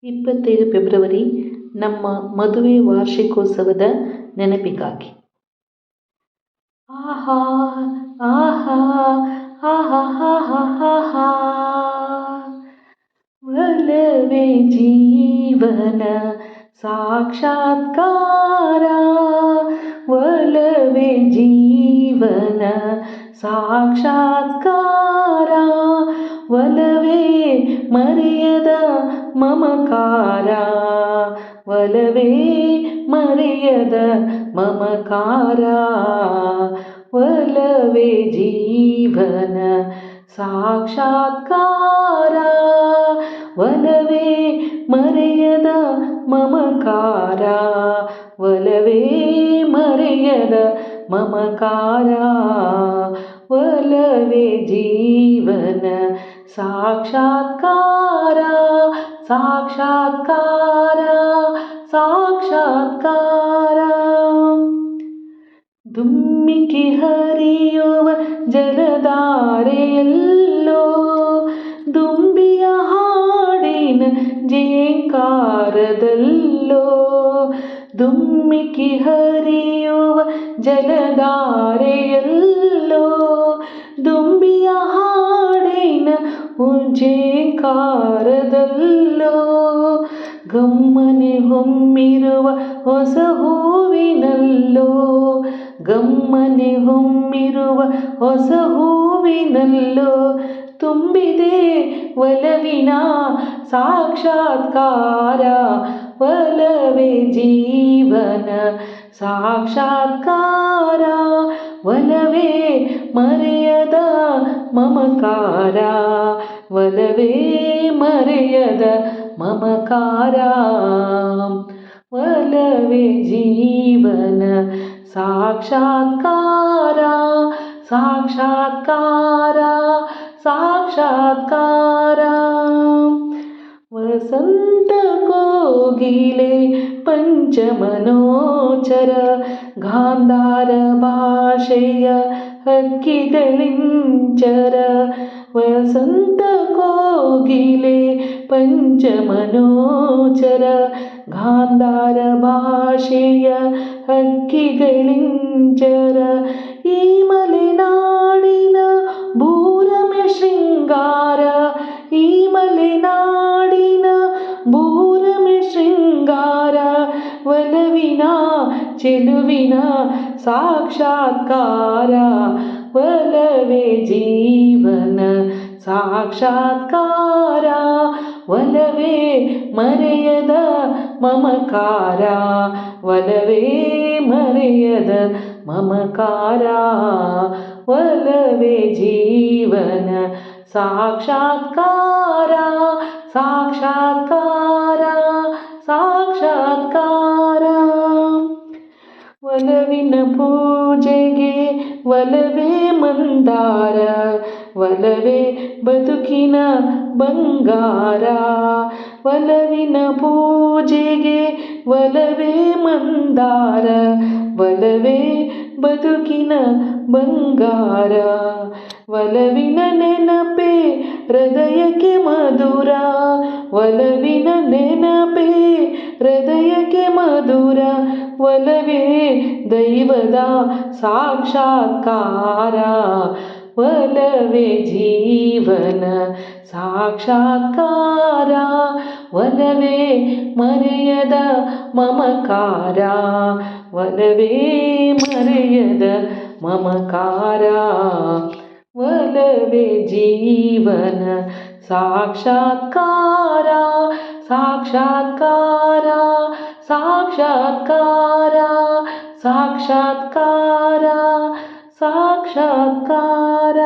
27 February ನಮ್ಮ ಮದುವೆ ವಾರ್ಷಿಕೋತ್ಸವದ ನೆನಪಿಗಾಗಿ. ಆಹಾ ಆಹಾ ಆಹಾ ಆಹಾ ಆಹಾ ಒಲವೇ ಜೀವನ ಸಾಕ್ಷಾತ್ಕಾರ, ಒಲವೇ ಜೀವನ ಸಾಕ್ಷಾತ್ಕಾರ, ಒಲವೇ ಮರೆಯದ ಮಮಕಾರ, ಒಲವೇ ಮರೆಯದ ಮಮಕಾರ, ಒಲವೇ ಜೀವನ ಸಾಕ್ಷಾತ್ಕಾರ, ಒಲವೇ ಮರೆಯದ ಮಮಕಾರ, ಒಲವೇ ಮರೆಯದ ಮಮಕಾರ, ಒಲವೇ ಜೀವನ ಸಾಕ್ಷಾತ್ಕಾರ, ಸಾಕ್ಷಾತ್ಕಾರ, ಸಾಕ್ಷಾತ್ಕಾರ. ಧುಮ್ಮಿಕ್ಕಿ ಹರಿಯುವ ಜಲಧಾರೆಯಲ್ಲೋ ದುಂಬಿಯ ಹಾಡಿನ ಜೇಂಕಾರದಲ್ಲೋ, ಧುಮ್ಮಿಕ್ಕಿ ಹರಿಯುವ ಜಲಧಾರೆಯಲ್ಲೋ ದುಂಬಿಯ ಹಾಡಿನ ಜೇಂಕಾರದಲ್ಲೋ, ಗಮ್ಮನೆ ಹೊಮ್ಮಿರುವ ಹೊಸ ಹೂವಿನಲ್ಲೋ, ಗಮ್ಮನೆ ಹೊಮ್ಮಿರುವ ಹೊಸ ಹೂವಿನಲ್ಲೋ ತುಂಬಿದೆ ಒಲವಿನ ಸಾಕ್ಷಾತ್ಕಾರ, ಒಲವೇ ಜೀವನ ಸಾಕ್ಷಾತ್ಕಾರ, ಒಲವೇ ಮರೆಯದ ಮಮಕಾರ, ಒಲವೇ ಮರೆಯದ ಮಮಕಾರ, ಒಲವೇ ಜೀವನ ಸಾಕ್ಷಾತ್ಕಾರ, ಸಾಕ್ಷಾತ್ಕಾರ, ಸಾಕ್ಷಾತ್ಕಾರ. ವಸಂತ ಕೋಗಿಲೆ ಪಂಚಮನೋಚರ ಗಾಂಧಾರ ಭಾಷೆಯ ಹಕ್ಕಿಗಳಿಂಚರ, ವಸಂತ ಕೋಗಿಲೆ ಪಂಚಮನೋಚರ ಗಾಂಧಾರ ಭಾಷೆಯ ಹಕ್ಕಿಗಳಿಂಚರ, ಈ ಮಲೆನಾಡಿನ ಭೂರಮೆ ಶೃಂಗಾರ, ಈ ಮಲೆನಾಡಿನ ಭೂರಮೆ ಶೃಂಗಾರ, ಒಲವಿನ ಚೆಲುವಿನ ಸಾಕ್ಷಾತ್ಕಾರ, ಒಲವೇ ಜೀವನ ಸಾಕ್ಷಾತ್ಕಾರ, ಒಲವೇ ಮರೆಯದ ಮಮಕಾರ, ಒಲವೇ ಮರೆಯದ ಮಮಕಾರ, ಒಲವೇ ಜೀವನ ಸಾಕ್ಷಾತ್ಕಾರ, ಸಾಕ್ಷಾತ್ಕಾರ, ಸಾಕ್ಷಾತ್ಕಾರ. ಒಲವಿನ ಪೂಜೆಗೆ ಒಲವೇ ಮಂದಾರ, ಒಲವೇ ಬದುಕಿನ ಬಂಗಾರ, ಒಲವಿನ ಪೂಜೆಗೆ ಒಲವೇ ಮಂದಾರ, ಒಲವೇ ಬದುಕಿನ ಬಂಗಾರ, ಒಲವಿನ ನೆನಪೇ ಹೃದಯಕ್ಕೆ ಮಧುರ, ಒಲವಿನ ನೆನಪೇ ಹೃದಯಕ್ಕೆ ಮಧುರ, ಒಲವೇ ದೈವದ ಸಾಕ್ಷಾತ್ಕಾರ, ಒಲವೇ ಜೀವನ ಸಾಕ್ಷಾತ್ಕಾರ, ಒಲವೇ ಮರೆಯದ ಮಮಕಾರ, ಒಲವೇ ಮರೆಯದ ಮಮಕಾರ, ಒಲವೇ ಜೀವನ ಸಾಕ್ಷಾತ್ಕಾರ, ಸಾಕ್ಷಾತ್ಕಾರ, ಸಾಕ್ಷಾತ್ಕಾರ, ಸಾಕ್ಷಾತ್ಕಾರ, ಸಾಕ್ಷಾತ್ಕಾರ.